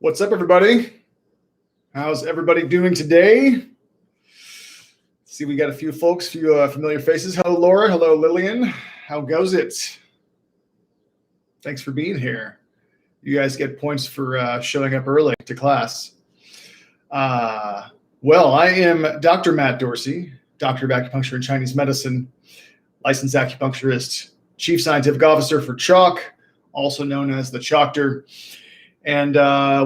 What's up, everybody? How's everybody doing today? See, we got a few folks, few familiar faces. Hello, Laura. Hello, Lillian. How goes it? Thanks for being here. You guys get points for showing up early to class. Well, I am Dr. Matt Dorsey, Doctor of Acupuncture and Chinese Medicine, licensed acupuncturist, Chief Scientific Officer for CHOQ, also known as the CHOQTOR. And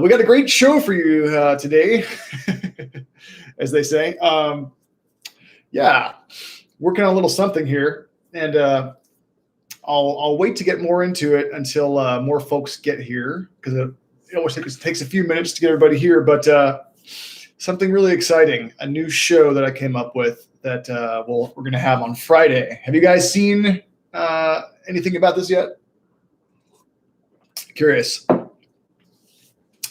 we got a great show for you today, as they say. Yeah, working on a little something here, and I'll wait to get more into it until more folks get here, because it always takes a few minutes to get everybody here. But something really exciting, a new show that I came up with that we're going to have on Friday. Have you guys seen anything about this yet? Curious.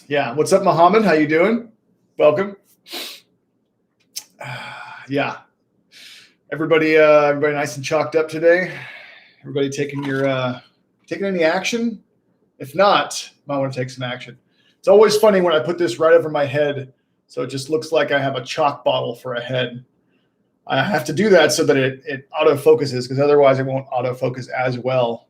Yeah. What's up, Muhammad? How you doing? Welcome. Yeah. Everybody nice and chalked up today. Everybody taking any action? If not, might want to take some action. It's always funny when I put this right over my head, so it just looks like I have a chalk bottle for a head. I have to do that so that it autofocuses, because otherwise it won't autofocus as well.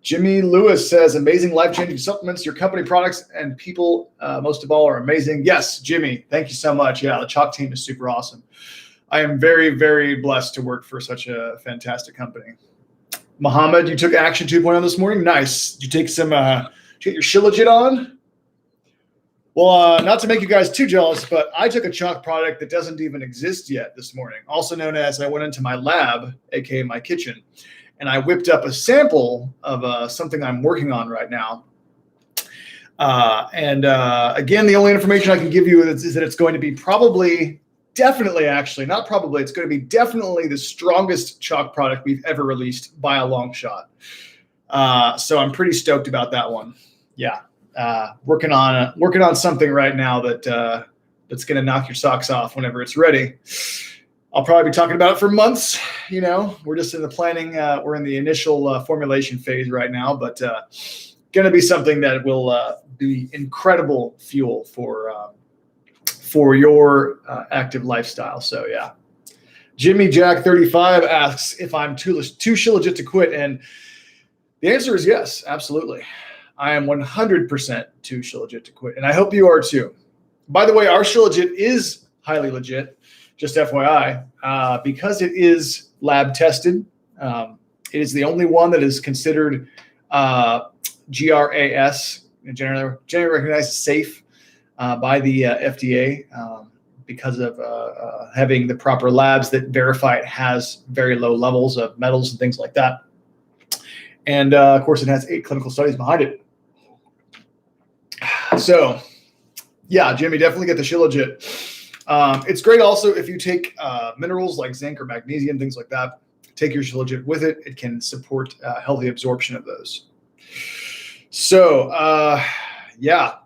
Jimmy Lewis says, amazing life-changing supplements. Your company products and people, most of all, are amazing. Yes, Jimmy, thank you so much. Yeah, the CHOQ team is super awesome. I am very, very blessed to work for such a fantastic company. Mohammed, you took Action 2.0 this morning. Nice. Did you take some, did you get your Shilajit on? Well, not to make you guys too jealous, but I took a CHOQ product that doesn't even exist yet this morning, also known as I went into my lab, aka my kitchen, and I whipped up a sample of something I'm working on right now. Again, the only information I can give you is that it's going to be it's going to be definitely the strongest CHOQ product we've ever released by a long shot. So I'm pretty stoked about that one. Yeah. Working on something right now that's going to knock your socks off whenever it's ready. I'll probably be talking about it for months. You know, we're just in the planning. We're in the initial formulation phase right now, but going to be something that will be incredible fuel for your active lifestyle. So yeah. Jimmy Jack 35 asks if I'm too Shilajit to quit, and the answer is yes, absolutely. I am 100% too Shilajit to quit, and I hope you are too. By the way, our Shilajit is highly legit. Just FYI, because it is lab tested, it is the only one that is considered GRAS, generally recognized as safe by the FDA, because of having the proper labs that verify it has very low levels of metals and things like that. And of course, it has 8 clinical studies behind it. So, yeah, Jimmy, definitely get the Shilajit. It's great also if you take minerals like zinc or magnesium, things like that. Take your Shilajit with it. It can support healthy absorption of those. So, yeah.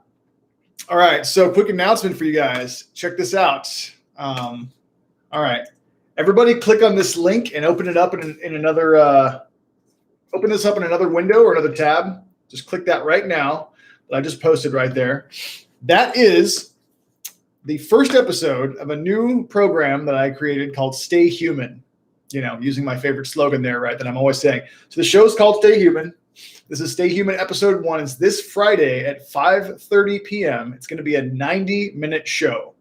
All right. So quick announcement for you guys. Check this out. All right. Everybody click on this link and open it up in another, open this up in another window or another tab. Just click that right now that I just posted right there. That is the first episode of a new program that I created called Stay Human, you know, using my favorite slogan there, right, that I'm always saying. So the show is called Stay Human. This is Stay Human episode 1. It's this Friday at 5:30 p.m. It's going to be a 90-minute show,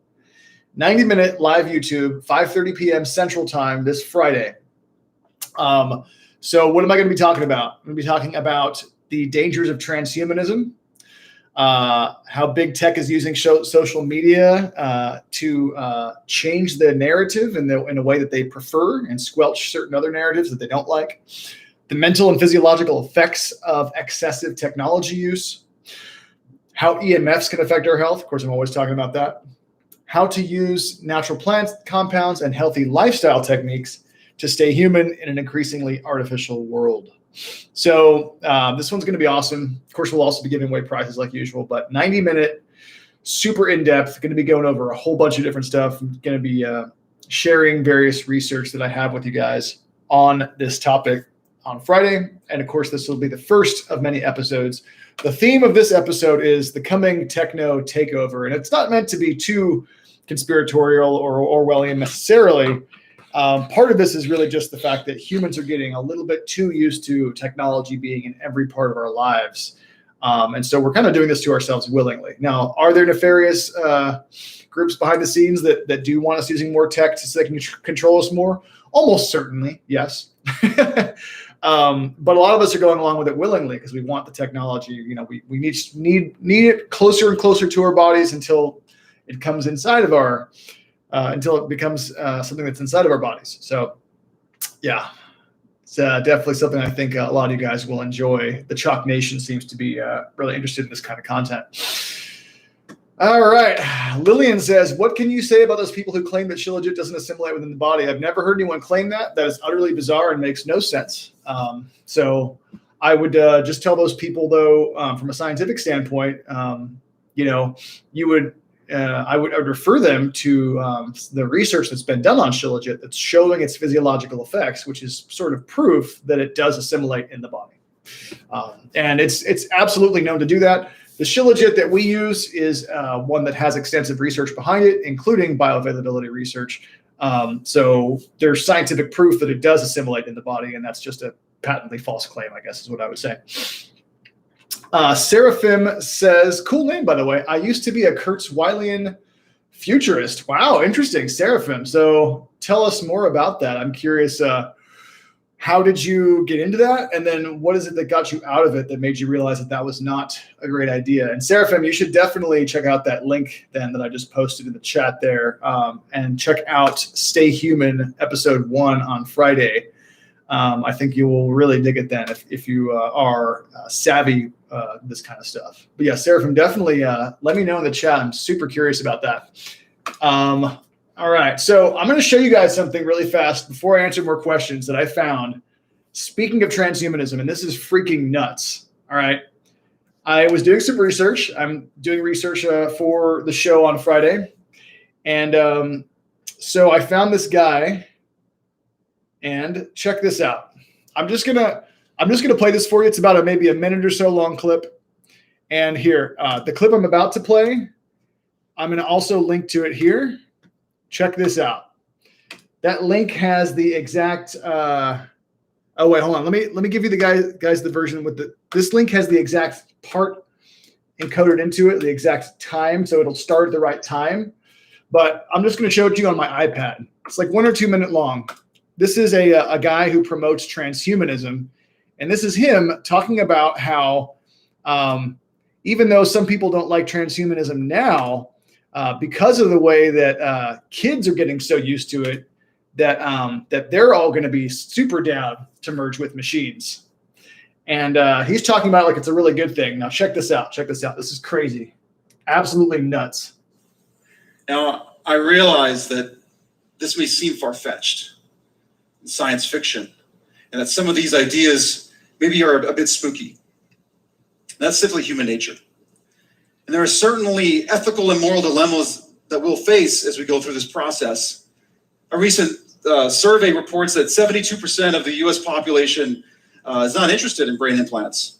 90-minute live YouTube, 5:30 p.m. Central Time this Friday. So what am I going to be talking about? I'm going to be talking about the dangers of transhumanism, how big tech is using social media to change the narrative in a way that they prefer and squelch certain other narratives that they don't like, the mental and physiological effects of excessive technology use, how EMFs can affect our health. Of course, I'm always talking about that. How to use natural plant compounds and healthy lifestyle techniques to stay human in an increasingly artificial world. So this one's going to be awesome. Of course, we'll also be giving away prizes like usual, but 90-minute, super in-depth, going to be going over a whole bunch of different stuff. I'm going to be sharing various research that I have with you guys on this topic. on Friday. And of course, this will be the first of many episodes. The theme of this episode is the coming techno takeover. And it's not meant to be too conspiratorial or Orwellian necessarily. Part of this is really just the fact that humans are getting a little bit too used to technology being in every part of our lives. And so we're kind of doing this to ourselves willingly. Now, are there nefarious groups behind the scenes that do want us using more tech so they can control us more? Almost certainly, yes. But a lot of us are going along with it willingly because we want the technology. You know, we need it closer and closer to our bodies until it comes inside of our, until it becomes something that's inside of our bodies. So, yeah, it's definitely something I think a lot of you guys will enjoy. The CHOQ Nation seems to be really interested in this kind of content. All right. Lillian says, what can you say about those people who claim that Shilajit doesn't assimilate within the body? I've never heard anyone claim that. That is utterly bizarre and makes no sense. So I would just tell those people, though, from a scientific standpoint, you know, you would, I would refer them to the research that's been done on Shilajit that's showing its physiological effects, which is sort of proof that it does assimilate in the body. And it's absolutely known to do that. The Shilajit that we use is one that has extensive research behind it, including bioavailability research. So there's scientific proof that it does assimilate in the body, and that's just a patently false claim, I guess is what I would say. Seraphim says, cool name, by the way. I used to be a Kurzweilian futurist. Wow, interesting, Seraphim. So tell us more about that. I'm curious, how did you get into that? And then what is it that got you out of it that made you realize that that was not a great idea? And Seraphim, you should definitely check out that link then that I just posted in the chat there, and check out Stay Human episode 1 on Friday. I think you will really dig it then if you are savvy this kind of stuff. But yeah, Seraphim, definitely let me know in the chat. I'm super curious about that. All right, so I'm going to show you guys something really fast before I answer more questions that I found. Speaking of transhumanism, and this is freaking nuts. All right, I was doing some research. I'm doing research for the show on Friday, and so I found this guy. And check this out. I'm just gonna play this for you. It's about maybe a minute or so long clip. And here, the clip I'm about to play, I'm gonna also link to it here. Check this out. That link has the exact. Oh wait, hold on. Let me give you the guys the version with the. This link has the exact part encoded into it, the exact time, so it'll start at the right time. But I'm just gonna show it to you on my iPad. It's like 1 or 2 minute long. This is a guy who promotes transhumanism, and this is him talking about how even though some people don't like transhumanism now, because of the way that kids are getting so used to it, that they're all going to be super down to merge with machines. And he's talking about it like it's a really good thing. Now check this out. Check this out. This is crazy. Absolutely nuts. Now, I realize that this may seem far-fetched in science fiction, and that some of these ideas maybe are a bit spooky. That's simply human nature. And there are certainly ethical and moral dilemmas that we'll face as we go through this process. A recent survey reports that 72% of the US population is not interested in brain implants.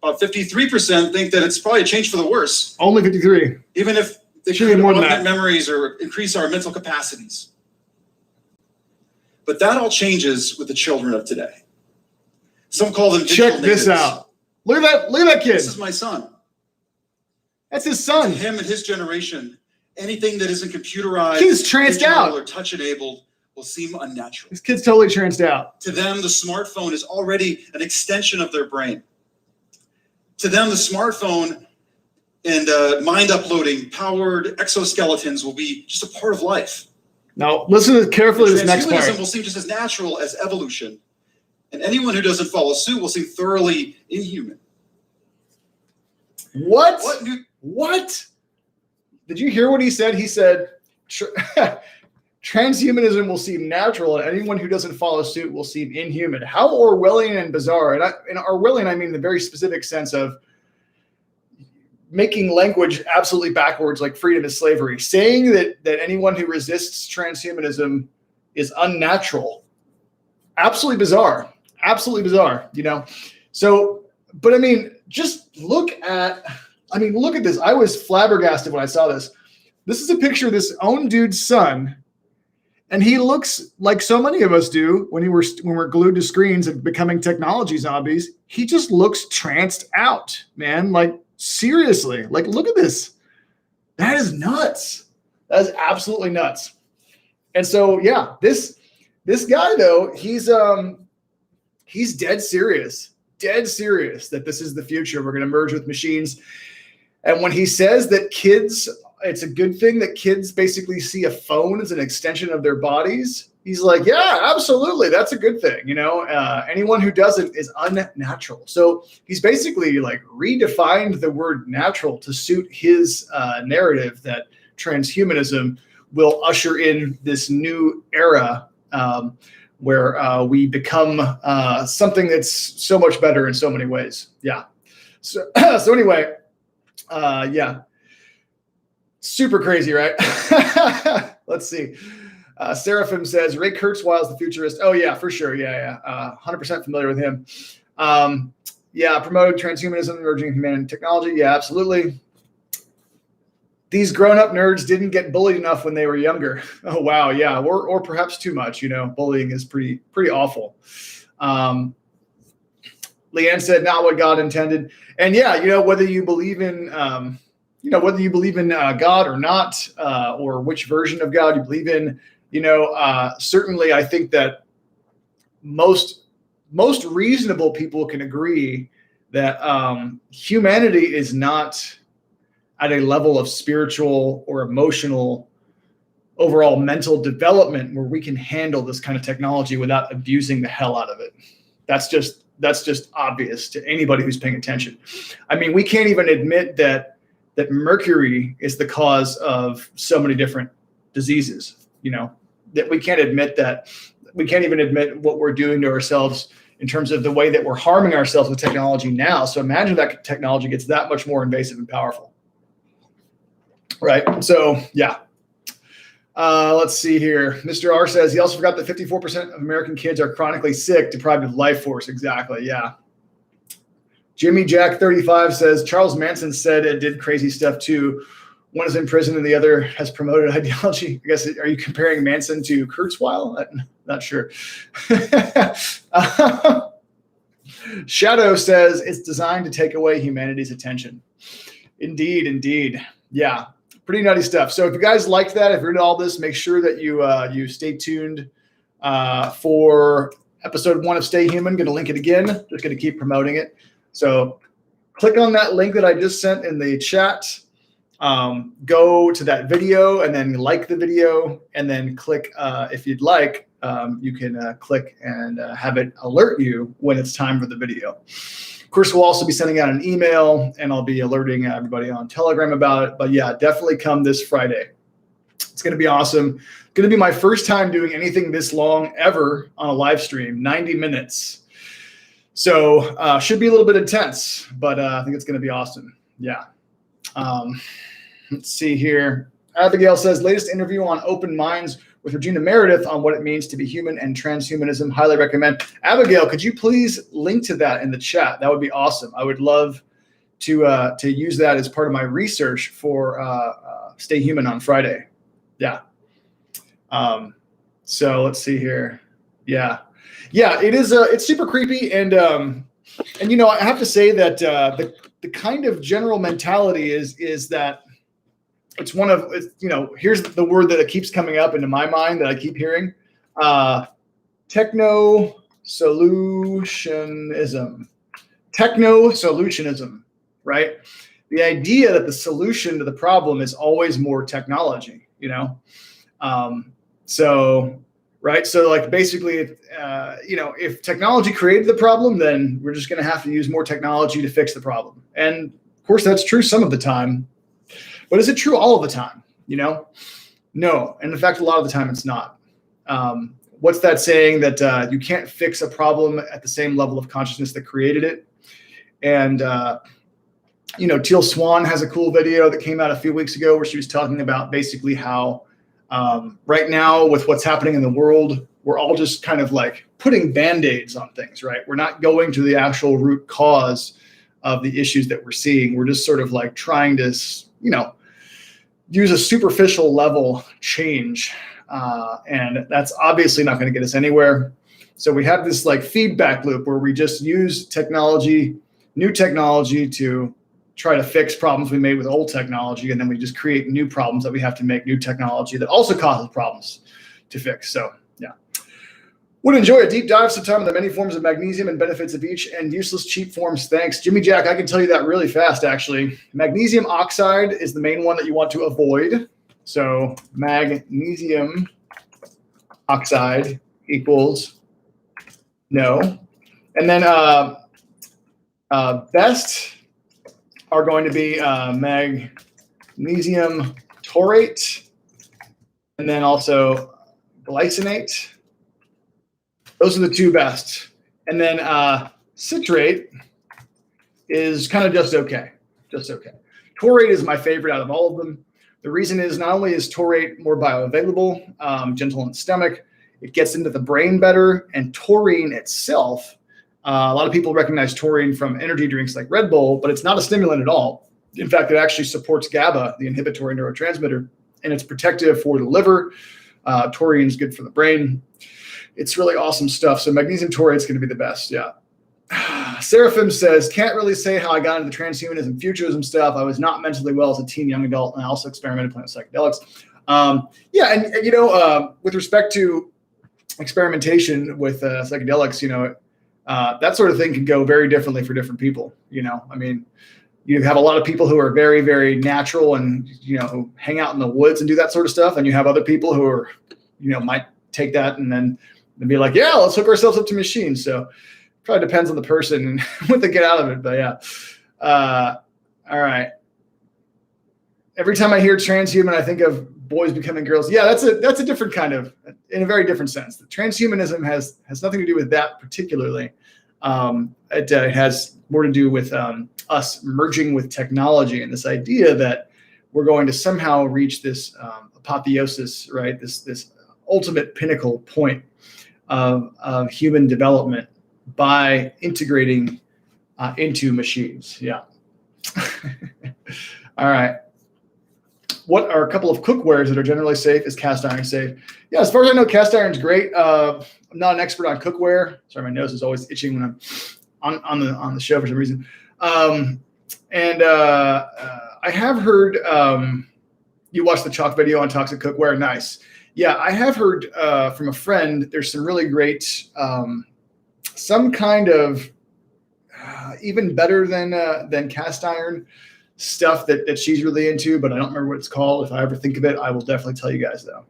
About 53% think that it's probably a change for the worse. Only 53. Even if they could augment memories or increase our mental capacities. But that all changes with the children of today. Some call them digital Check this natives. out. Look at that kid. This is my son. That's his son. To him and his generation, anything that isn't computerized, Kid's tranced out, or touch enabled will seem unnatural. This kid's totally tranced out. To them, the smartphone is already an extension of their brain. To them, the smartphone and mind uploading powered exoskeletons will be just a part of life. Now, listen carefully to this next part. Transhumanism will seem just as natural as evolution, and anyone who doesn't follow suit will seem thoroughly inhuman. What? What? Did you hear what he said? He said, transhumanism will seem natural, and anyone who doesn't follow suit will seem inhuman. How Orwellian and bizarre. And in Orwellian, I mean the very specific sense of making language absolutely backwards, like freedom is slavery. Saying that anyone who resists transhumanism is unnatural. Absolutely bizarre. absolutely bizarre, you know? So, but I mean, just look at this. I was flabbergasted when I saw this. This is a picture of this own dude's son. And he looks like so many of us do when we're glued to screens and becoming technology zombies. He just looks tranced out, man. Like, seriously, like, look at this. That is nuts. That is absolutely nuts. And so, yeah, this guy though, he's dead serious that this is the future. We're going to merge with machines. And when he says that it's a good thing that kids basically see a phone as an extension of their bodies, he's like, yeah, absolutely. That's a good thing. You know, anyone who doesn't is unnatural. So he's basically like redefined the word natural to suit his narrative that transhumanism will usher in this new era where we become something that's so much better in so many ways. Yeah. So anyway, yeah. Super crazy, right? Let's see. Seraphim says, Ray Kurzweil is the futurist. Oh, yeah, for sure. Yeah. 100% familiar with him. Yeah, promoted transhumanism, emerging humanity and technology. Yeah, absolutely. These grown-up nerds didn't get bullied enough when they were younger. Oh, wow, yeah, or perhaps too much. You know, bullying is pretty awful. Leanne said, not what God intended. And yeah, you know, whether you believe in God or not, or which version of God you believe in, you know, certainly I think that most reasonable people can agree that humanity is not at a level of spiritual or emotional, overall mental development where we can handle this kind of technology without abusing the hell out of it. That's just obvious to anybody who's paying attention. I mean, we can't even admit that mercury is the cause of so many different diseases, you know, that we can't even admit what we're doing to ourselves in terms of the way that we're harming ourselves with technology now. So imagine that technology gets that much more invasive and powerful. Right. So, yeah. Let's see here. Mr. R says he also forgot that 54% of American kids are chronically sick, deprived of life force. Exactly. Yeah. Jimmy Jack 35 says Charles Manson said it did crazy stuff too. One is in prison and the other has promoted ideology. I guess, are you comparing Manson to Kurzweil? I'm not sure. Shadow says it's designed to take away humanity's attention. Indeed. Yeah, pretty nutty stuff. So if you guys liked that, if you're into all this, make sure that you stay tuned for episode 1 of Stay Human. Going to link it again. Just going to keep promoting it. So click on that link that I just sent in the chat. Go to that video and then like the video, and then click, if you'd like, you can click and have it alert you when it's time for the video. Of course, we'll also be sending out an email, and I'll be alerting everybody on Telegram about it. But yeah, definitely come this Friday. It's going to be awesome. Going to be my first time doing anything this long ever on a live stream, 90 minutes. So should be a little bit intense, but I think it's going to be awesome. Yeah. Let's see here. Abigail says, latest interview on open minds with Regina Meredith on what it means to be human and transhumanism. Highly recommend. Abigail, could you please link to that in the chat? That would be awesome. I would love to use that as part of my research for Stay Human on Friday. Yeah. So let's see here. Yeah. Yeah, it is. It's super creepy, and you know, I have to say that the kind of general mentality is that it's one of, you know, here's the word that keeps coming up into my mind that I keep hearing, techno-solutionism, right? The idea that the solution to the problem is always more technology, you know, right. So like basically, you know, if technology created the problem, then we're just going to have to use more technology to fix the problem. And of course that's true some of the time, but is it true all of the time? You know, no. And in fact, a lot of the time it's not. What's that saying that you can't fix a problem at the same level of consciousness that created it? And, you know, Teal Swan has a cool video that came out a few weeks ago where she was talking about basically how Right now, with what's happening in the world, we're all just kind of like putting Band-Aids on things, right? We're not going to the actual root cause of the issues that we're seeing. We're just sort of like trying to, use a superficial level change. And that's obviously not going to get us anywhere. So we have this like feedback loop where we just use technology, new technology, to try to fix problems we made with old technology. And then we just create new problems that we have to make new technology that also causes problems to fix. So yeah. Would enjoy a deep dive sometime on the many forms of magnesium and benefits of each and useless cheap forms. Thanks. Jimmy Jack, I can tell you that really fast, actually. Magnesium oxide is the main one that you want to avoid. So magnesium oxide equals no. And then best are going to be magnesium taurate and then also glycinate. Those are the two best. And then citrate is kind of just okay. Just okay. Taurate is my favorite out of all of them. The reason is not only is taurate more bioavailable, gentle on the stomach, it gets into the brain better, and taurine itself, a lot of people recognize taurine from energy drinks like Red Bull, but it's not a stimulant at all. In fact, it actually supports GABA, the inhibitory neurotransmitter, and it's protective for the liver. Taurine is good for the brain. It's really awesome stuff. So magnesium taurate is going to be the best. Yeah. Seraphim says, can't really say how I got into the transhumanism, futurism stuff. I was not mentally well as a teen, young adult, and I also experimented playing with psychedelics. With respect to experimentation with psychedelics, that sort of thing can go very differently for different people. I mean, you have a lot of people who are very, very natural and, who hang out in the woods and do that sort of stuff. And you have other people who are, might take that and then be like, yeah, let's hook ourselves up to machines. So probably depends on the person and what they get out of it. But yeah. All right. Every time I hear transhuman, I think of boys becoming girls. Yeah, that's a different kind of, in a very different sense. The transhumanism has nothing to do with that particularly. It has more to do with us merging with technology and this idea that we're going to somehow reach this apotheosis, right? This ultimate pinnacle point of human development by integrating into machines. Yeah. All right. What are a couple of cookwares that are generally safe? Is cast iron safe? Yeah, as far as I know, cast iron is great. I'm not an expert on cookware. Sorry, my nose is always itching when I'm on the show for some reason. I have heard you watched the CHOQ video on toxic cookware. Nice. Yeah, I have heard from a friend. There's some really great, some kind of even better than cast iron stuff that she's really into, but I don't remember what it's called. If I ever think of it, I will definitely tell you guys though.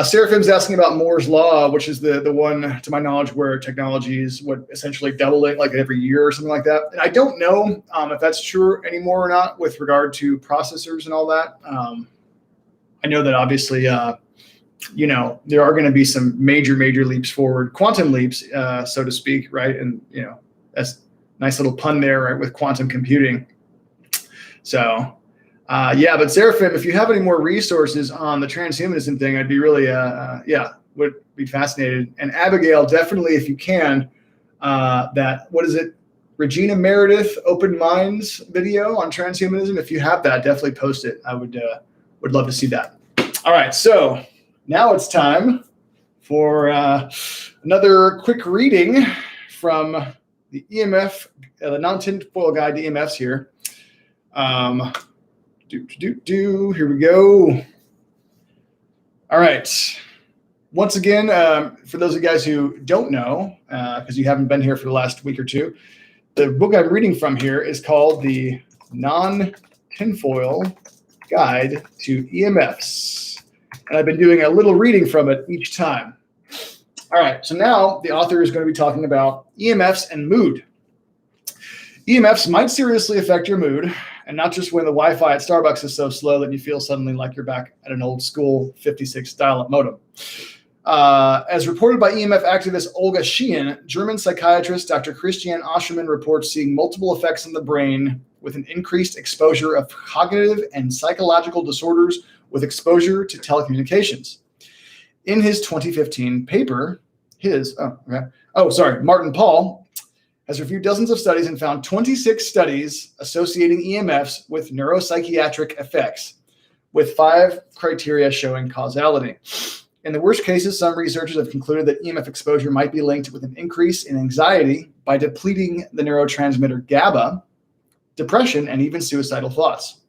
Seraphim's asking about Moore's Law, which is the one, to my knowledge, where technology is essentially doubling like every year or something like that. And I don't know if that's true anymore or not with regard to processors and all that. I know that obviously, there are going to be some major leaps forward, quantum leaps, so to speak, right? And, that's nice little pun there, right, with quantum computing. So, but Seraphim, if you have any more resources on the transhumanism thing, I'd be really, would be fascinated. And Abigail, definitely, if you can, what is it? Regina Meredith Open Minds video on transhumanism. If you have that, definitely post it. I would love to see that. All right, so now it's time for another quick reading from the EMF, the non-tinfoil guide to EMFs here. Here we go. All right. Once again, for those of you guys who don't know, because you haven't been here for the last week or two, the book I'm reading from here is called The Non-Tinfoil Guide to EMFs. And I've been doing a little reading from it each time. All right, so now the author is going to be talking about EMFs and mood. EMFs might seriously affect your mood, and not just when the Wi-Fi at Starbucks is so slow that you feel suddenly like you're back at an old school 56 dial-up modem. As reported by EMF activist Olga Sheehan, German psychiatrist Dr. Christian Oschermann reports seeing multiple effects on the brain with an increased exposure of cognitive and psychological disorders with exposure to telecommunications. In his 2015 paper, Martin Paul has reviewed dozens of studies and found 26 studies associating EMFs with neuropsychiatric effects, with 5 criteria showing causality. In the worst cases, some researchers have concluded that EMF exposure might be linked with an increase in anxiety by depleting the neurotransmitter GABA, depression, and even suicidal thoughts.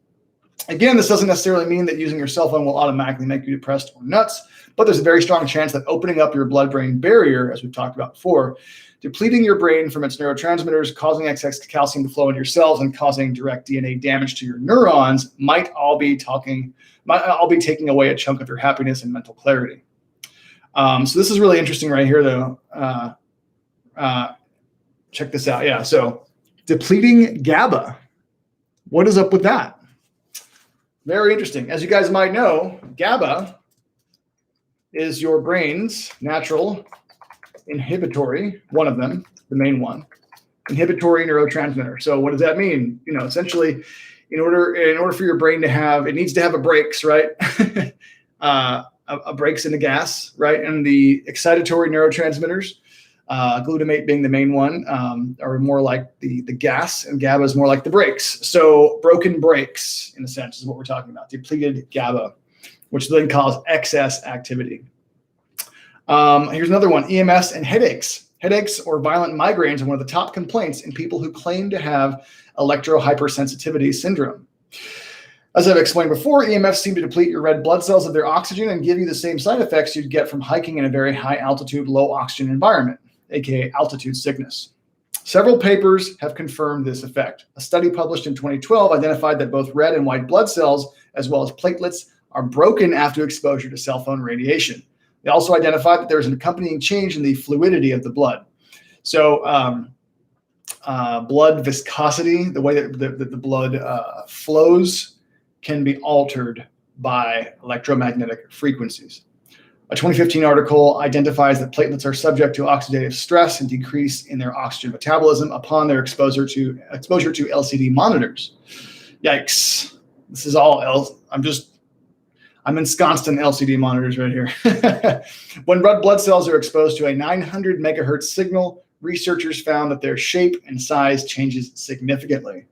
Again, this doesn't necessarily mean that using your cell phone will automatically make you depressed or nuts, but there's a very strong chance that opening up your blood-brain barrier, as we've talked about before, depleting your brain from its neurotransmitters, causing excess calcium to flow in your cells, and causing direct DNA damage to your neurons might all be taking away a chunk of your happiness and mental clarity. So this is really interesting right here, though. Check this out. Yeah, so depleting GABA. What is up with that? Very interesting. As you guys might know, GABA is your brain's natural inhibitory, one of them, the main one, inhibitory neurotransmitter. So what does that mean? Essentially, in order for your brain to have, it needs to have a brakes, right? A brakes in the gas, right? And the excitatory neurotransmitters, glutamate being the main one, are more like the gas, and GABA is more like the brakes. So broken brakes, in a sense, is what we're talking about. Depleted GABA, which then cause excess activity. Here's another one, EMS and headaches. Headaches or violent migraines are one of the top complaints in people who claim to have electrohypersensitivity syndrome. As I've explained before, EMFs seem to deplete your red blood cells of their oxygen and give you the same side effects you'd get from hiking in a very high altitude, low oxygen environment, aka altitude sickness. Several papers have confirmed this effect. A study published in 2012 identified that both red and white blood cells, as well as platelets, are broken after exposure to cell phone radiation. They also identified that there's an accompanying change in the fluidity of the blood. So blood viscosity, the way that the blood flows, can be altered by electromagnetic frequencies. A 2015 article identifies that platelets are subject to oxidative stress and decrease in their oxygen metabolism upon their exposure to LCD monitors. Yikes. This is all I'm ensconced in LCD monitors right here. When red blood cells are exposed to a 900 megahertz signal, researchers found that their shape and size changes significantly.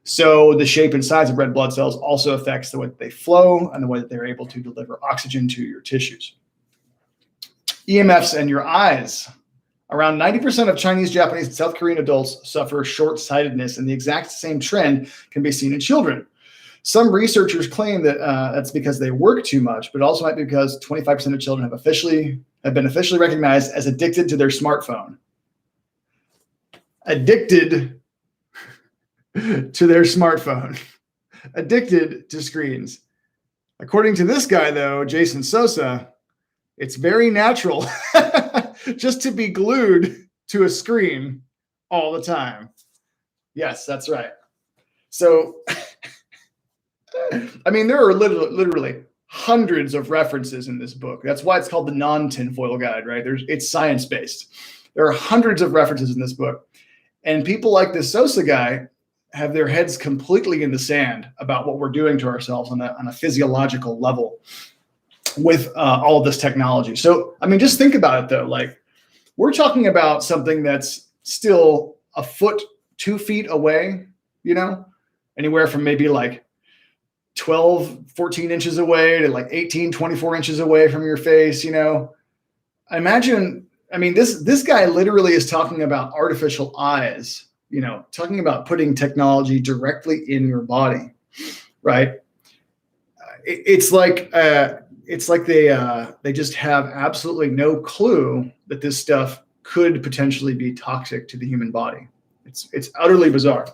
So the shape and size of red blood cells also affects the way that they flow and the way that they're able to deliver oxygen to your tissues. EMFs and your eyes. Around 90% of Chinese, Japanese, and South Korean adults suffer short-sightedness, and the exact same trend can be seen in children. Some researchers claim that that's because they work too much, but also might be because 25% of children have been officially recognized as addicted to their smartphone. Addicted to their smartphone. Addicted to screens. According to this guy, though, Jason Sosa, it's very natural just to be glued to a screen all the time. Yes, that's right. So, I mean, there are literally hundreds of references in this book. That's why it's called the non-tinfoil guide, right? It's science-based. There are hundreds of references in this book. And people like this Sosa guy have their heads completely in the sand about what we're doing to ourselves on a physiological level with all of this technology. So, I mean, just think about it, though. Like, we're talking about something that's still a foot, 2 feet away, anywhere from maybe like 12, 14 inches away to like 18, 24 inches away from your face, Imagine, I mean, this guy literally is talking about artificial eyes, talking about putting technology directly in your body, right? It's like they just have absolutely no clue that this stuff could potentially be toxic to the human body. It's utterly bizarre.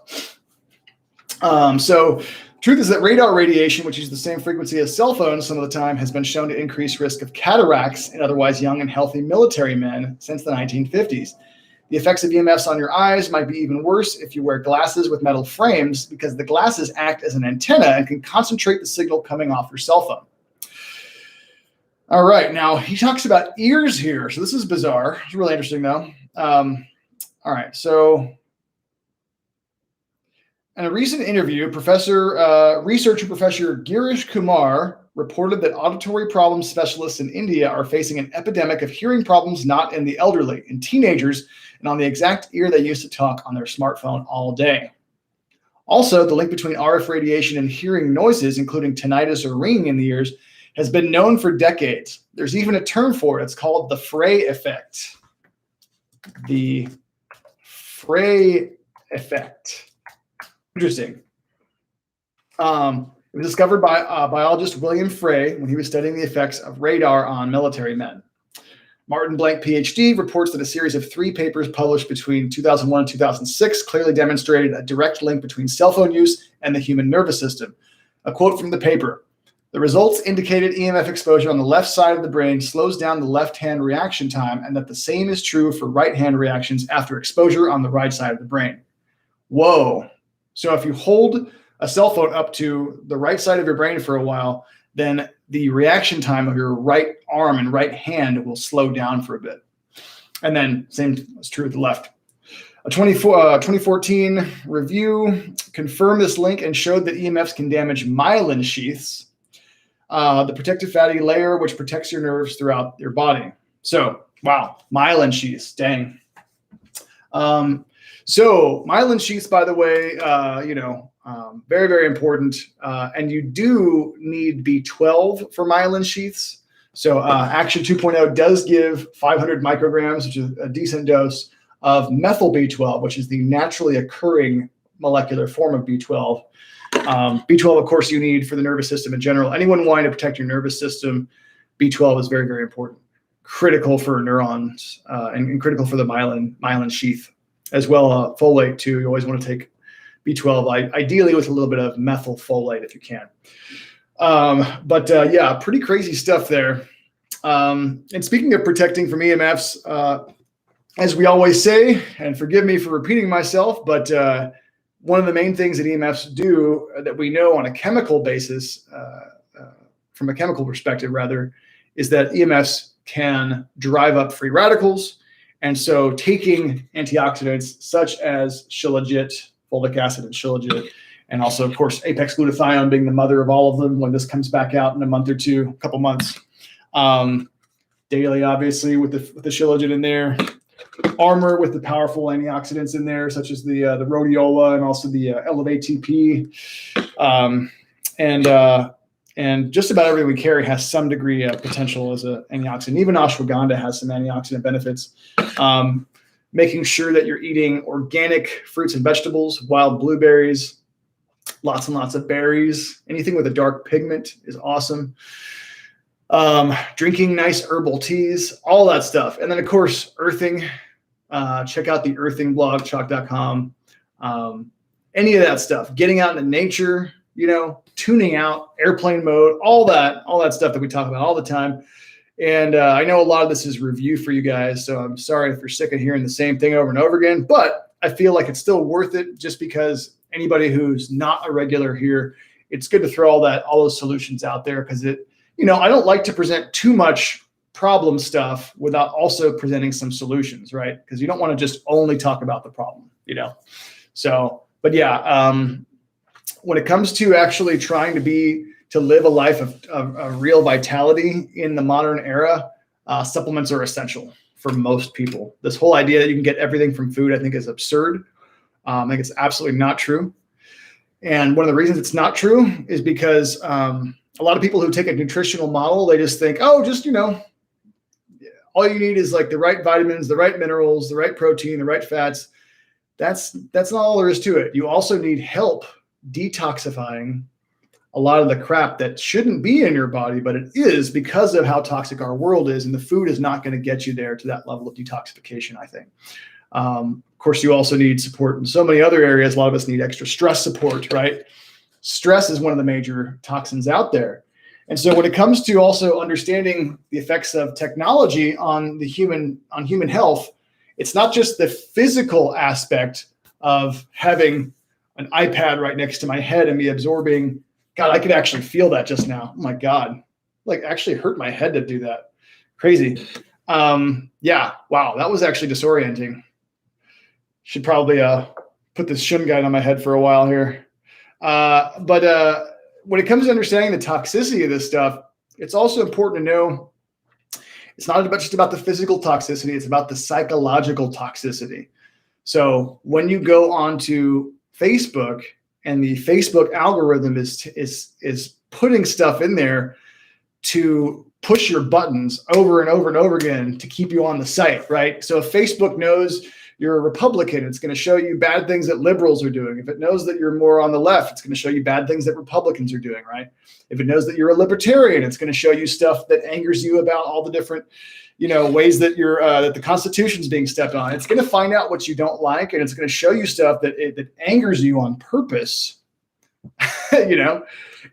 So truth is that radar radiation, which is the same frequency as cell phones some of the time, has been shown to increase risk of cataracts in otherwise young and healthy military men since the 1950s. The effects of EMFs on your eyes might be even worse if you wear glasses with metal frames, because the glasses act as an antenna and can concentrate the signal coming off your cell phone. All right, now he talks about ears here. So this is bizarre. It's really interesting, though. All right, so in a recent interview, researcher Professor Girish Kumar reported that auditory problem specialists in India are facing an epidemic of hearing problems not in the elderly, in teenagers, and on the exact ear they used to talk on their smartphone all day. Also, the link between RF radiation and hearing noises, including tinnitus or ringing in the ears, has been known for decades. There's even a term for it. It's called the Frey effect. The Frey effect. Interesting. It was discovered by biologist William Frey when he was studying the effects of radar on military men. Martin Blank, PhD, reports that a series of 3 papers published between 2001 and 2006 clearly demonstrated a direct link between cell phone use and the human nervous system. A quote from the paper: "The results indicated EMF exposure on the left side of the brain slows down the left-hand reaction time, and that the same is true for right-hand reactions after exposure on the right side of the brain." Whoa. So if you hold a cell phone up to the right side of your brain for a while, then the reaction time of your right arm and right hand will slow down for a bit. And then same is true with the left. A 2014 review confirmed this link and showed that EMFs can damage myelin sheaths, the protective fatty layer which protects your nerves throughout your body. So, wow, myelin sheaths, dang. So myelin sheaths, by the way, very, very important. And you do need B12 for myelin sheaths. So Action 2.0 does give 500 micrograms, which is a decent dose, of methyl B12, which is the naturally occurring molecular form of B12. B12, of course, you need for the nervous system in general. Anyone wanting to protect your nervous system, B12 is very, very important. Critical for neurons and critical for the myelin sheath. As well, folate too. You always want to take B12, ideally with a little bit of methyl folate if you can. Yeah, pretty crazy stuff there. And speaking of protecting from EMFs, as we always say, and forgive me for repeating myself, but one of the main things that EMFs do that we know on a chemical basis, from a chemical perspective rather, is that EMFs can drive up free radicals. And so taking antioxidants such as shilajit, folic acid and shilajit, and also, of course, apex glutathione being the mother of all of them when this comes back out in a month or two, a couple months. Daily, obviously, with the shilajit in there. Armor with the powerful antioxidants in there, such as the rhodiola and also the Elevate-TP. And just about everything we carry has some degree of potential as an antioxidant. Even ashwagandha has some antioxidant benefits. Making sure that you're eating organic fruits and vegetables, wild blueberries, lots and lots of berries. Anything with a dark pigment is awesome. Drinking nice herbal teas, all that stuff. And then, of course, earthing. Check out the earthing blog, CHOQ.com. Any of that stuff. Getting out into nature, tuning out, airplane mode, all that stuff that we talk about all the time. And I know a lot of this is review for you guys, so I'm sorry if you're sick of hearing the same thing over and over again, but I feel like it's still worth it just because anybody who's not a regular here, it's good to throw all those solutions out there because I don't like to present too much problem stuff without also presenting some solutions, right? Because you don't want to just only talk about the problem, So, but yeah, when it comes to actually trying to live a life of real vitality in the modern era, supplements are essential for most people. This whole idea that you can get everything from food, I think, is absurd. I think it's absolutely not true. And one of the reasons it's not true is because a lot of people who take a nutritional model, they just think, oh, just, all you need is like the right vitamins, the right minerals, the right protein, the right fats. That's not all there is to it. You also need help detoxifying a lot of the crap that shouldn't be in your body, but it is because of how toxic our world is. And the food is not going to get you there to that level of detoxification, I think. Of course, you also need support in so many other areas. A lot of us need extra stress support, right? Stress is one of the major toxins out there. And so when it comes to also understanding the effects of technology on human health, it's not just the physical aspect of having an iPad right next to my head and me absorbing. God, I could actually feel that just now. Oh my God, actually hurt my head to do that. Crazy. Yeah, wow, that was actually disorienting. Should probably put this shim guide on my head for a while here. But when it comes to understanding the toxicity of this stuff, it's also important to know it's not just about the physical toxicity, it's about the psychological toxicity. So when you go onto Facebook and the Facebook algorithm is putting stuff in there to push your buttons over and over and over again to keep you on the site, right? So if Facebook knows you're a Republican, it's going to show you bad things that liberals are doing. If it knows that you're more on the left, it's going to show you bad things that Republicans are doing, right? If it knows that you're a libertarian, it's going to show you stuff that angers you about all the different, ways that that the Constitution's being stepped on. It's going to find out what you don't like, and it's going to show you stuff that angers you on purpose,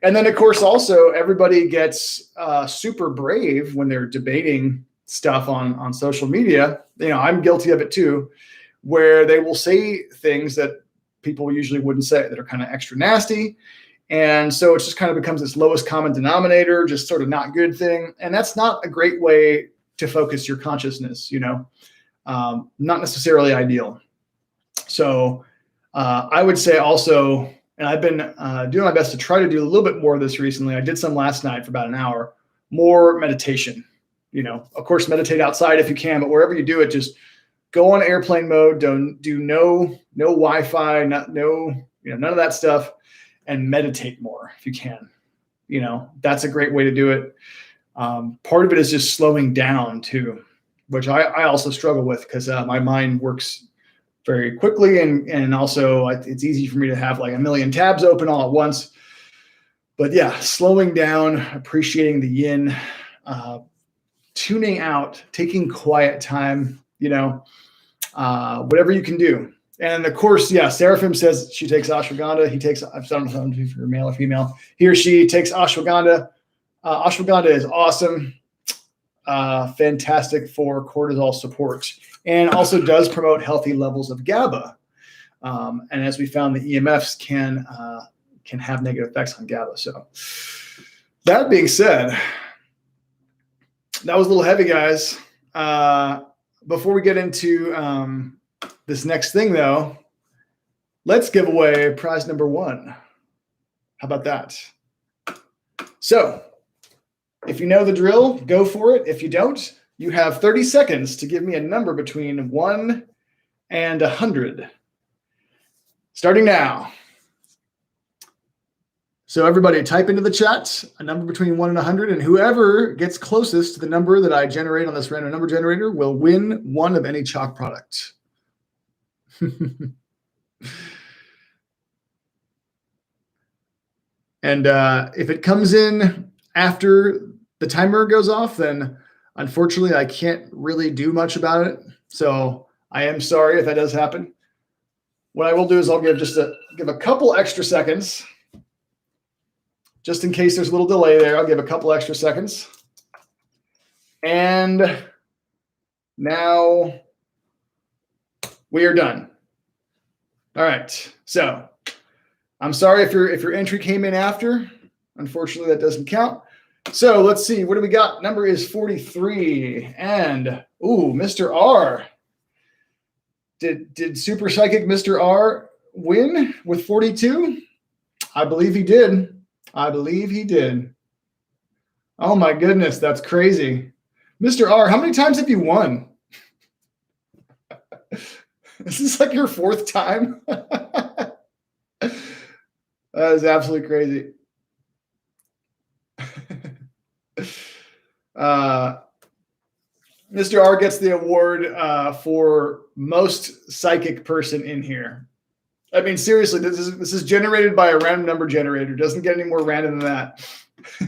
And then, of course, also everybody gets super brave when they're debating stuff on social media. I'm guilty of it too, where they will say things that people usually wouldn't say that are kind of extra nasty. And so it just kind of becomes this lowest common denominator, just sort of not good thing. And that's not a great way to focus your consciousness, not necessarily ideal. So I would say also, and I've been doing my best to try to do a little bit more of this recently. I did some last night for about an hour, more meditation. Of course, meditate outside if you can, but wherever you do it, just go on airplane mode. Don't do no Wi-Fi, none of that stuff, and meditate more if you can. That's a great way to do it. Part of it is just slowing down too, which I also struggle with because my mind works very quickly, and also it's easy for me to have like a million tabs open all at once. But yeah, slowing down, appreciating the yin, tuning out, taking quiet time, whatever you can do. And of course, yeah, Seraphim says she takes ashwagandha. He takes, I don't know if you're male or female. He or she takes ashwagandha. Ashwagandha is awesome. Fantastic for cortisol support, and also does promote healthy levels of GABA. And as we found, the EMFs can have negative effects on GABA. So that being said, that was a little heavy, guys. Before we get into this next thing, though, let's give away prize number 1. How about that? So if you know the drill, go for it. If you don't, you have 30 seconds to give me a number between 1 and 100. Starting now. So everybody type into the chat a number between 1 and 100, and whoever gets closest to the number that I generate on this random number generator will win one of any CHOQ product. And if it comes in after the timer goes off, then unfortunately I can't really do much about it. So I am sorry if that does happen. What I will do is I'll give a couple extra seconds. Just in case there's a little delay there, I'll give a couple extra seconds. And now we are done. All right. So I'm sorry if your entry came in after. Unfortunately, that doesn't count. So let's see. What do we got? Number is 43. And, Mr. R. Did Super Psychic Mr. R win with 42? I believe he did. Oh my goodness, that's crazy. Mr. R, how many times have you won? This is like your 4th time. That is absolutely crazy. Mr. R gets the award for most psychic person in here. I mean, seriously, this is generated by a random number generator. Doesn't get any more random than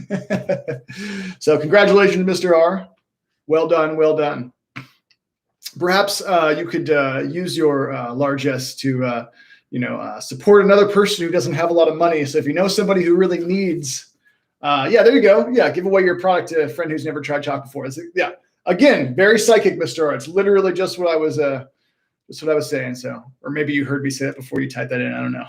that. So congratulations, Mr. R. Well done, well done. Perhaps you could use your largesse to, support another person who doesn't have a lot of money. So if you know somebody who really needs, there you go. Yeah, give away your product to a friend who's never tried CHOQ before. Yeah, again, very psychic, Mr. R. It's literally just what I was. That's what I was saying. So, or maybe you heard me say it before you typed that in. I don't know.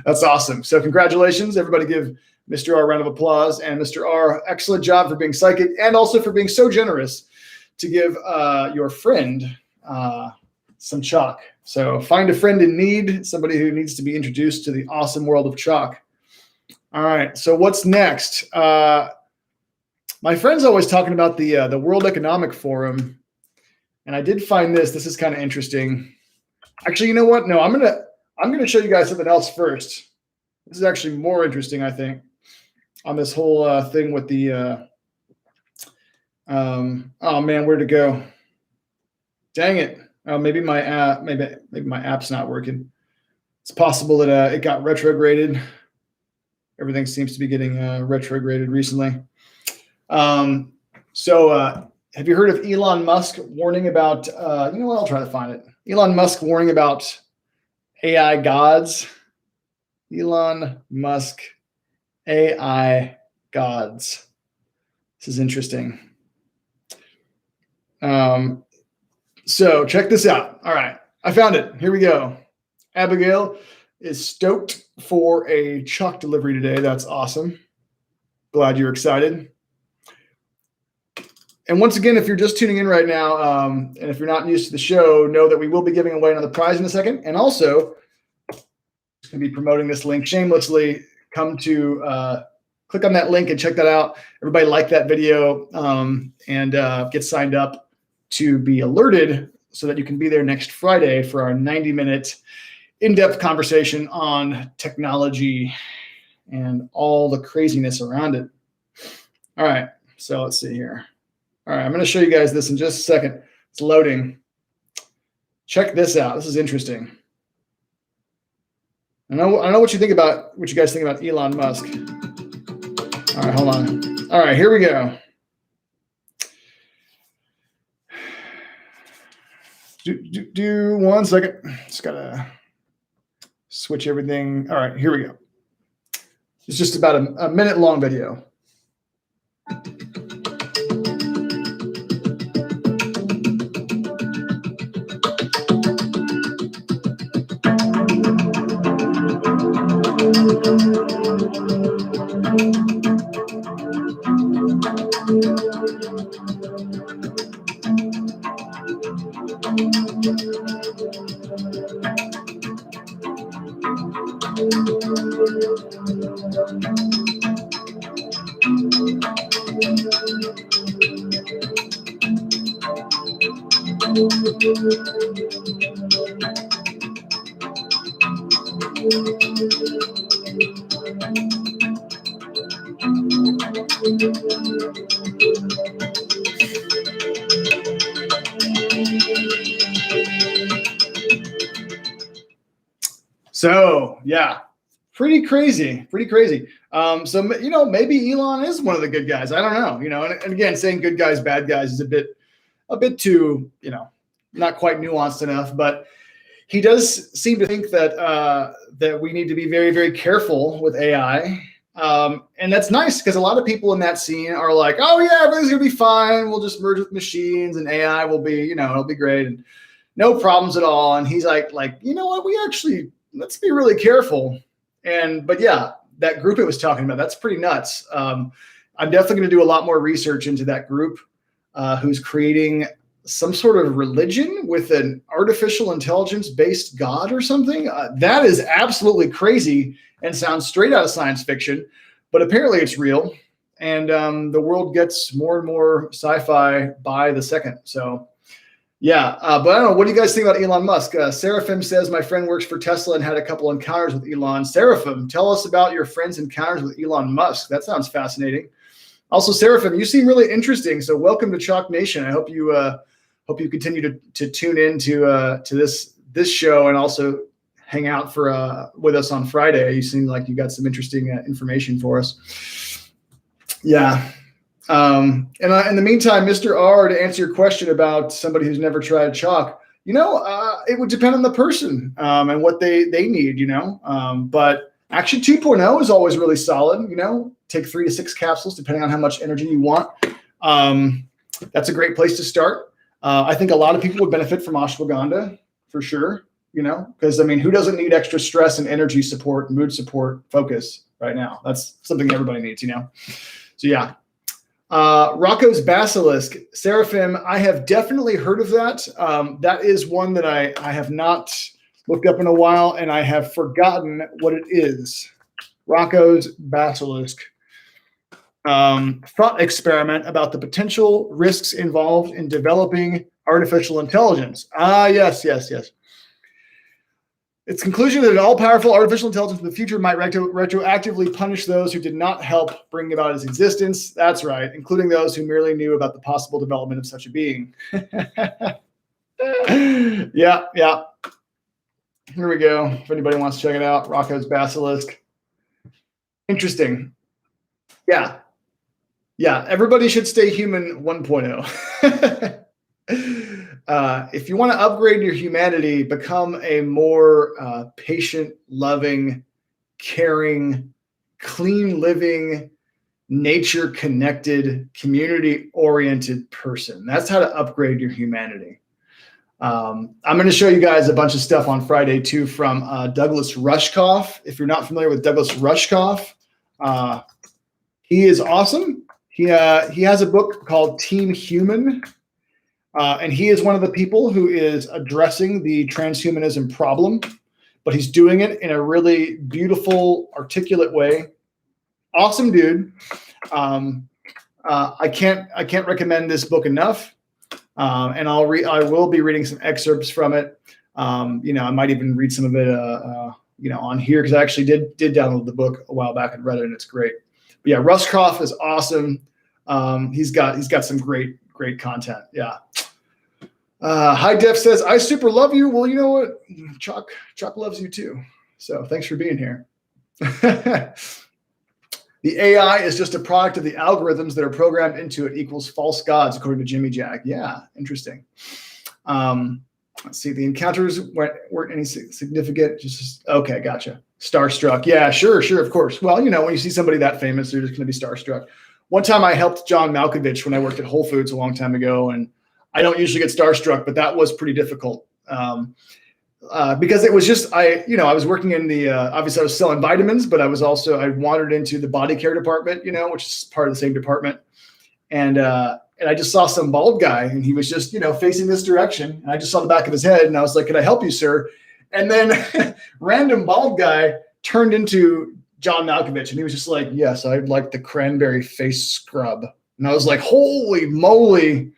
That's awesome. So congratulations. Everybody give Mr. R a round of applause. And Mr. R, excellent job for being psychic and also for being so generous to give your friend some CHOQ. So find a friend in need, somebody who needs to be introduced to the awesome world of CHOQ. All right. So what's next? My friend's always talking about the World Economic Forum, and I did find this. This is kind of interesting. Actually, you know what? No, I'm gonna show you guys something else first. This is actually more interesting, I think, on this whole thing with the. Oh man, where'd it go? Dang it! Oh, maybe my maybe my app's not working. It's possible that it got retrograded. Everything seems to be getting retrograded recently. So have you heard of Elon Musk warning about, you know what, I'll try to find it. Elon Musk warning about AI gods. Elon Musk AI gods. This is interesting. So check this out. All right, I found it. Here we go. Abigail is stoked for a CHOQ delivery today. That's awesome. Glad you're excited. And once again, if you're just tuning in right now, and if you're not used to the show, know that we will be giving away another prize in a second. And also, I'm going to be promoting this link shamelessly. Come to click on that link and check that out. Everybody like that video and get signed up to be alerted so that you can be there next Friday for our 90-minute in-depth conversation on technology and all the craziness around it. All right, so let's see here. All right, I'm going to show you guys this in just a second. It's loading. Check this out. This is interesting. I know what you guys think about Elon Musk. All right, hold on. All right, here we go. Do 1 second. Just gotta switch everything. All right, here we go. It's just about a minute long video. So yeah, pretty crazy. So, you know, maybe Elon is one of the good guys. I don't know, you know, and again, saying good guys, bad guys is a bit too, you know, not quite nuanced enough, but he does seem to think that that we need to be very, very careful with AI. And that's nice because a lot of people in that scene are like, oh yeah, everything's gonna be fine. We'll just merge with machines and AI will be, you know, it'll be great and no problems at all. And he's like, you know what, let's be really careful. But yeah, that group it was talking about, that's pretty nuts. I'm definitely going to do a lot more research into that group who's creating some sort of religion with an artificial intelligence based God or something. That is absolutely crazy and sounds straight out of science fiction, but apparently it's real. And the world gets more and more sci-fi by the second. So yeah, but I don't know. What do you guys think about Elon Musk? Seraphim says, my friend works for Tesla and had a couple encounters with Elon. Seraphim, tell us about your friend's encounters with Elon Musk. That sounds fascinating. Also, Seraphim, you seem really interesting. So welcome to CHOQ Nation. I hope you continue to tune in to this show and also hang out with us on Friday. You seem like you got some interesting information for us. Yeah. And in the meantime, Mr. R, to answer your question about somebody who's never tried CHOQ, you know, it would depend on the person and what they need, you know. But Action 2.0 is always really solid, you know. Take 3 to 6 capsules, depending on how much energy you want. That's a great place to start. I think a lot of people would benefit from ashwagandha for sure, you know, because I mean, who doesn't need extra stress and energy support, mood support, focus right now? That's something everybody needs, you know. So yeah. Rocco's Basilisk, Seraphim, I have definitely heard of that. That is one that I have not looked up in a while, and I have forgotten what it is. Rocco's Basilisk. Thought experiment about the potential risks involved in developing artificial intelligence. Yes. Its conclusion that an all-powerful artificial intelligence in the future might retroactively punish those who did not help bring about its existence. That's right, including those who merely knew about the possible development of such a being. Yeah. Here we go. If anybody wants to check it out, Rocco's Basilisk. Interesting. Yeah. Everybody should stay human 1.0. If you want to upgrade your humanity, become a more patient, loving, caring, clean living, nature connected, community oriented person. That's how to upgrade your humanity. I'm going to show you guys a bunch of stuff on Friday too from Douglas Rushkoff. If you're not familiar with Douglas Rushkoff, he is awesome. He has a book called Team Human. And he is one of the people who is addressing the transhumanism problem, but he's doing it in a really beautiful, articulate way. Awesome dude. I can't recommend this book enough. And I will be reading some excerpts from it. I might even read some of it, on here, because I actually did download the book a while back and read it, and it's great. But yeah, Rushkoff is awesome. He's got some great content. Yeah. High Def says, I super love you. Well, you know what? CHOQ loves you too. So thanks for being here. The AI is just a product of the algorithms that are programmed into it equals false gods, according to Jimmy Jack. Yeah, interesting. Let's see. The encounters weren't any significant. Okay, gotcha. Starstruck. Yeah, sure, of course. Well, when you see somebody that famous, you're just going to be starstruck. One time I helped John Malkovich when I worked at Whole Foods a long time ago, and I don't usually get starstruck, but that was pretty difficult because it was just, I was working in the, obviously I was selling vitamins, but I wandered into the body care department, which is part of the same department. And I just saw some bald guy, and he was just, facing this direction. And I just saw the back of his head, and I was like, can I help you, sir? And then random bald guy turned into John Malkovich, and he was just like, yes, I'd like the cranberry face scrub. And I was like, holy moly.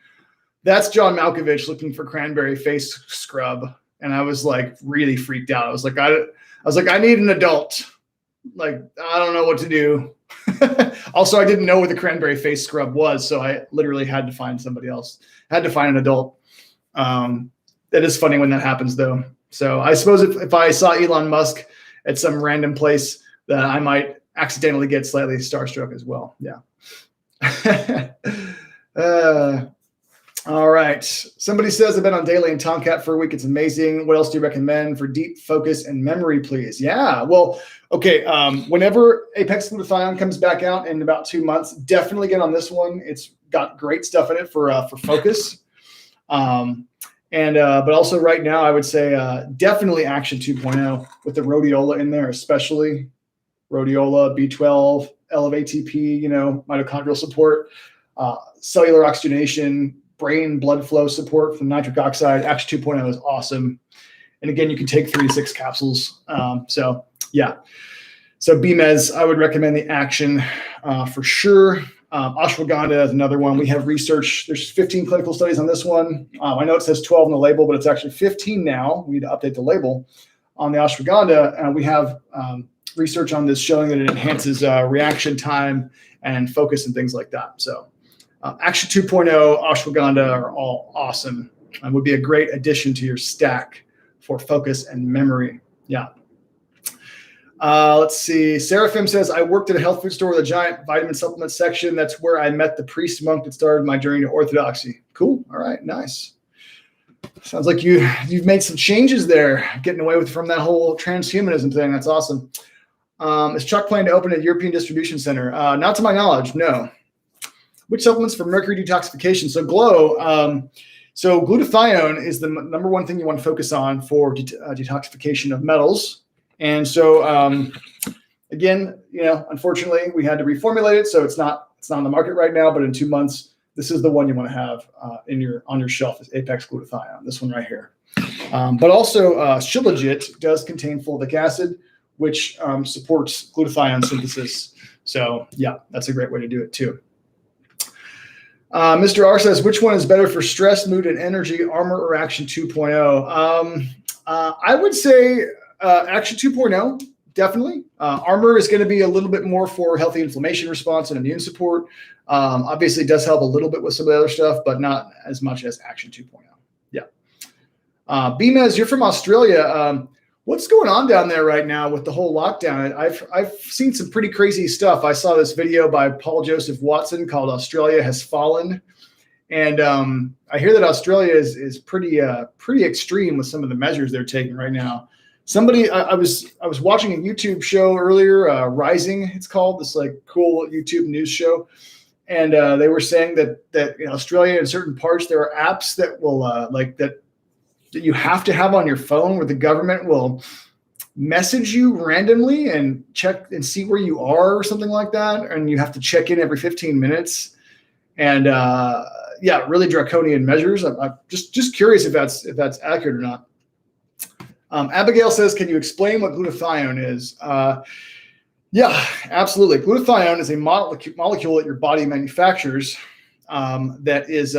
That's John Malkovich looking for cranberry face scrub. And I was like really freaked out. I was like, I need an adult. Like, I don't know what to do. Also, I didn't know what the cranberry face scrub was. So I literally had to find somebody else. I had to find an adult. It is funny when that happens though. So I suppose if I saw Elon Musk at some random place, that I might accidentally get slightly starstruck as well. Yeah. All right. Somebody says, I've been on Daily and Tomcat for a week. It's amazing. What else do you recommend for deep focus and memory, please? Yeah. Well, okay. Whenever Apex Glutathione comes back out in about 2 months, definitely get on this one. It's got great stuff in it for focus. But also right now, I would say definitely Action 2.0 with the rhodiola in there, especially rhodiola, B12, elevate ATP, mitochondrial support, cellular oxygenation, brain blood flow support from nitric oxide. Action 2.0 is awesome. And again, you can take 3 to 6 capsules. So BMES, I would recommend the Action for sure. Ashwagandha is another one. We have research. There's 15 clinical studies on this one. I know it says 12 on the label, but it's actually 15 now. We need to update the label on the ashwagandha. And we have research on this showing that it enhances reaction time and focus and things like that. So Action 2.0, ashwagandha are all awesome and would be a great addition to your stack for focus and memory. Yeah. Let's see. Seraphim says, I worked at a health food store with a giant vitamin supplement section. That's where I met the priest monk that started my journey to orthodoxy. Cool. All right. Nice. Sounds like you've made some changes there, getting away from that whole transhumanism thing. That's awesome. Is CHOQ planning to open a European distribution center? Not to my knowledge, no. Which supplements for mercury detoxification? So Glow. So glutathione is the number one thing you want to focus on for detoxification of metals. And so, again, unfortunately, we had to reformulate it, so it's not on the market right now. But in 2 months, this is the one you want to have on your shelf is Apex Glutathione. This one right here. But also, Shilajit does contain fulvic acid, which supports glutathione synthesis. So yeah, that's a great way to do it too. Mr. R says, which one is better for stress, mood, and energy, Armor or Action 2.0? I would say Action 2.0, definitely. Armor is going to be a little bit more for healthy inflammation response and immune support. Obviously, it does help a little bit with some of the other stuff, but not as much as Action 2.0. Yeah. BMEZ, you're from Australia. What's going on down there right now with the whole lockdown? I've seen some pretty crazy stuff. I saw this video by Paul Joseph Watson called "Australia Has Fallen," and I hear that Australia is pretty extreme with some of the measures they're taking right now. I was watching a YouTube show earlier, Rising, it's called, this like cool YouTube news show, and they were saying that in Australia, in certain parts, there are apps that will that you have to have on your phone where the government will message you randomly and check and see where you are or something like that. And you have to check in every 15 minutes. And yeah, really draconian measures. I'm just curious if that's accurate or not. Abigail says, can you explain what glutathione is? Yeah, absolutely. Glutathione is a molecule that your body manufactures that is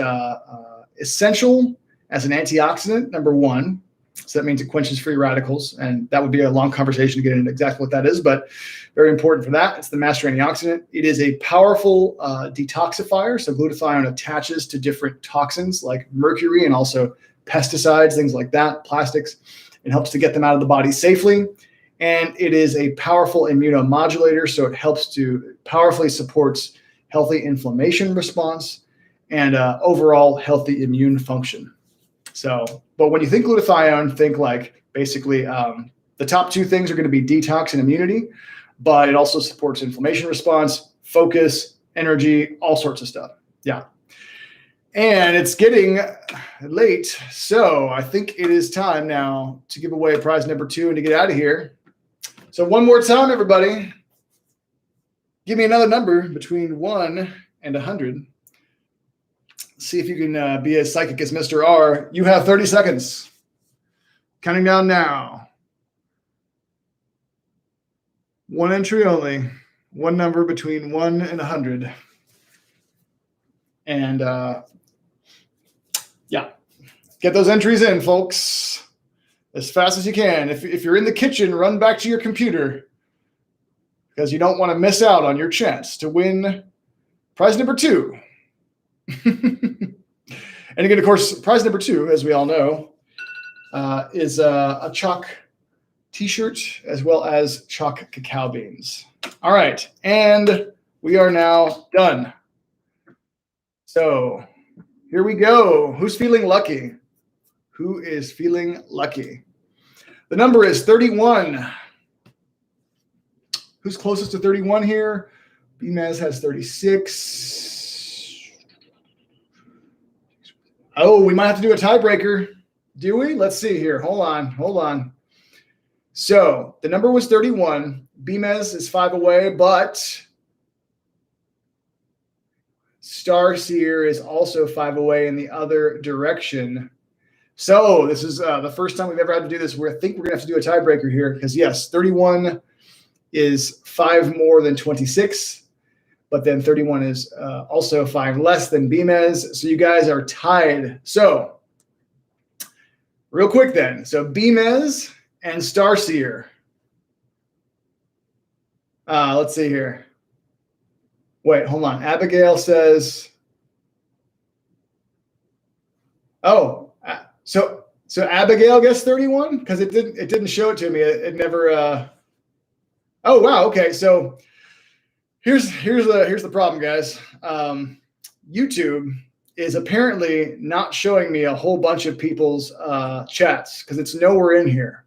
essential as an antioxidant, number one. So that means it quenches free radicals. And that would be a long conversation to get into exactly what that is, but very important for that. It's the master antioxidant. It is a powerful detoxifier. So glutathione attaches to different toxins like mercury and also pesticides, things like that, plastics. It helps to get them out of the body safely. And it is a powerful immunomodulator. So it helps to powerfully supports healthy inflammation response and overall healthy immune function. So, but when you think glutathione, think like basically the top two things are going to be detox and immunity, but it also supports inflammation response, focus, energy, all sorts of stuff. Yeah. And it's getting late. So I think it is time now to give away prize number 2 and to get out of here. So one more time, everybody, give me another number between 1 and 100. See if you can be as psychic as Mr. R. You have 30 seconds. Counting down now. One entry only. One number between 1 and 100. And yeah, get those entries in, folks, as fast as you can. If you're in the kitchen, run back to your computer because you don't want to miss out on your chance to win prize number 2. And again, of course, prize number 2, as we all know, is a CHOQ t-shirt as well as CHOQ cacao beans. All right, and we are now done. So here we go. Who's feeling lucky? Who is feeling lucky? The number is 31. Who's closest to 31 here? BMAS has 36. Oh, we might have to do a tiebreaker. Do we? Let's see here. Hold on. So the number was 31. BMES is 5 away, but Starseer is also 5 away in the other direction. So this is the first time we've ever had to do this. I think we're going to have to do a tiebreaker here because, yes, 31 is 5 more than 26. But then 31 is also 5 less than BMES. So you guys are tied. So real quick then. So BMES and Starseer. Let's see here. Wait, hold on. Abigail says, oh, so Abigail gets 31 because it didn't show it to me. It never. Oh wow. Okay, so. Here's the problem, guys. YouTube is apparently not showing me a whole bunch of people's chats because it's nowhere in here.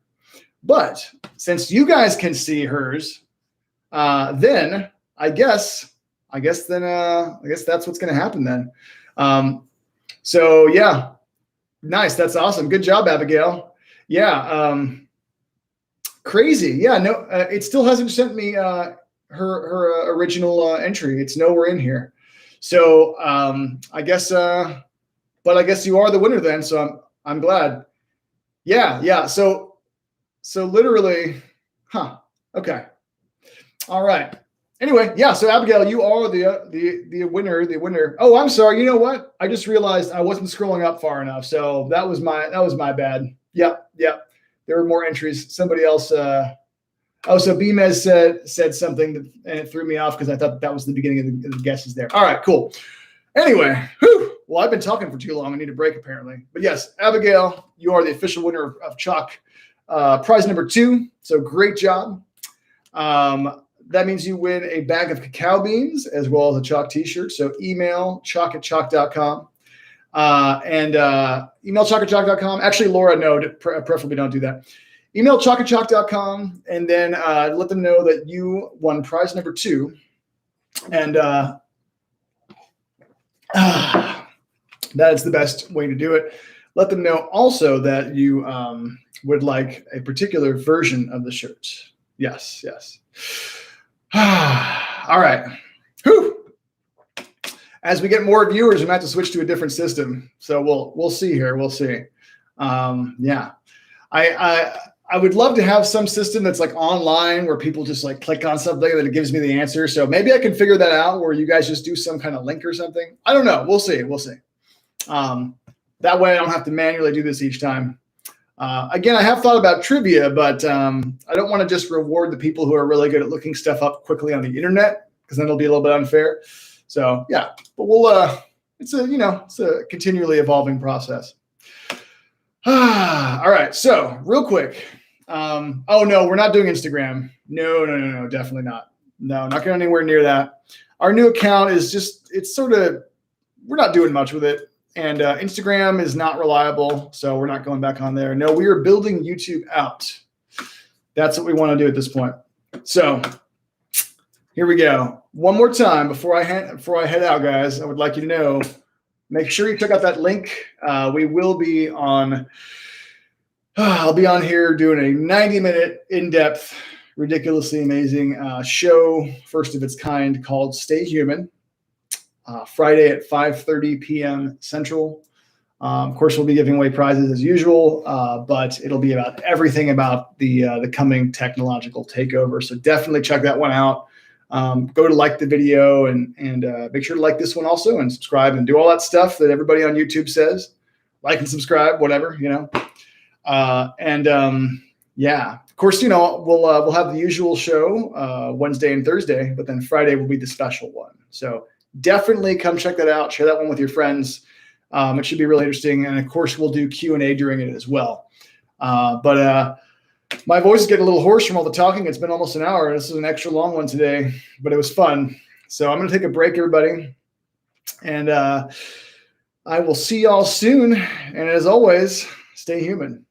But since you guys can see hers, then I guess that's what's going to happen then. So yeah, nice. That's awesome. Good job, Abigail. Yeah. Crazy. Yeah. No, it still hasn't sent me her original entry. It's nowhere in here. So I guess you are the winner then. So I'm glad. Yeah. So literally, Okay. All right. Anyway, yeah. So Abigail, you are the winner. Oh, I'm sorry. You know what? I just realized I wasn't scrolling up far enough. So that was my bad. Yep. Yep. There were more entries. Somebody else. Oh, so Bmez said something and it threw me off because I thought that was the beginning of the guesses there. All right. Cool. Anyway, whew, well, I've been talking for too long. I need a break apparently. But yes, Abigail, you are the official winner of CHOQ prize number 2. So great job. That means you win a bag of cacao beans as well as a CHOQ t-shirt. So email CHOQ@CHOQ.com. Email CHOQ@CHOQ.com. Actually, Laura, no, preferably don't do that. Email CHOQ@CHOQ.com and then let them know that you won prize number 2. And that is the best way to do it. Let them know also that you would like a particular version of the shirt. Yes, yes. All right. Whew. As we get more viewers, we might have to switch to a different system. So we'll see here. We'll see. Yeah. I would love to have some system that's like online where people just like click on something and it gives me the answer. So maybe I can figure that out where you guys just do some kind of link or something. I don't know. We'll see. We'll see. That way I don't have to manually do this each time. Again, I have thought about trivia, but I don't want to just reward the people who are really good at looking stuff up quickly on the internet because then it'll be a little bit unfair. So yeah, but we'll it's a continually evolving process. All right, so real quick. Oh no, we're not doing Instagram. No, definitely not. No, not going anywhere near that. Our new account is just we're not doing much with it. And Instagram is not reliable, so we're not going back on there. No, we are building YouTube out. That's what we want to do at this point. So here we go. One more time before I head out, guys, I would like you to know, make sure you check out that link. We will be on, I'll be on here doing a 90-minute in-depth, ridiculously amazing show, first of its kind, called Stay Human. Friday at 5:30 p.m. Central. Of course, we'll be giving away prizes as usual, but it'll be about everything about the coming technological takeover. So definitely check that one out. Go to like the video and make sure to like this one also and subscribe and do all that stuff that everybody on YouTube says. Like and subscribe, whatever, yeah, of course, we'll have the usual show Wednesday and Thursday, but then Friday will be the special one. So definitely come check that out. Share that one with your friends. It should be really interesting. And of course, we'll do Q&A during it as well. But my voice is getting a little hoarse from all the talking. It's been almost an hour. This is an extra long one today, but it was fun. So I'm going to take a break, everybody. And I will see y'all soon. And as always, stay human.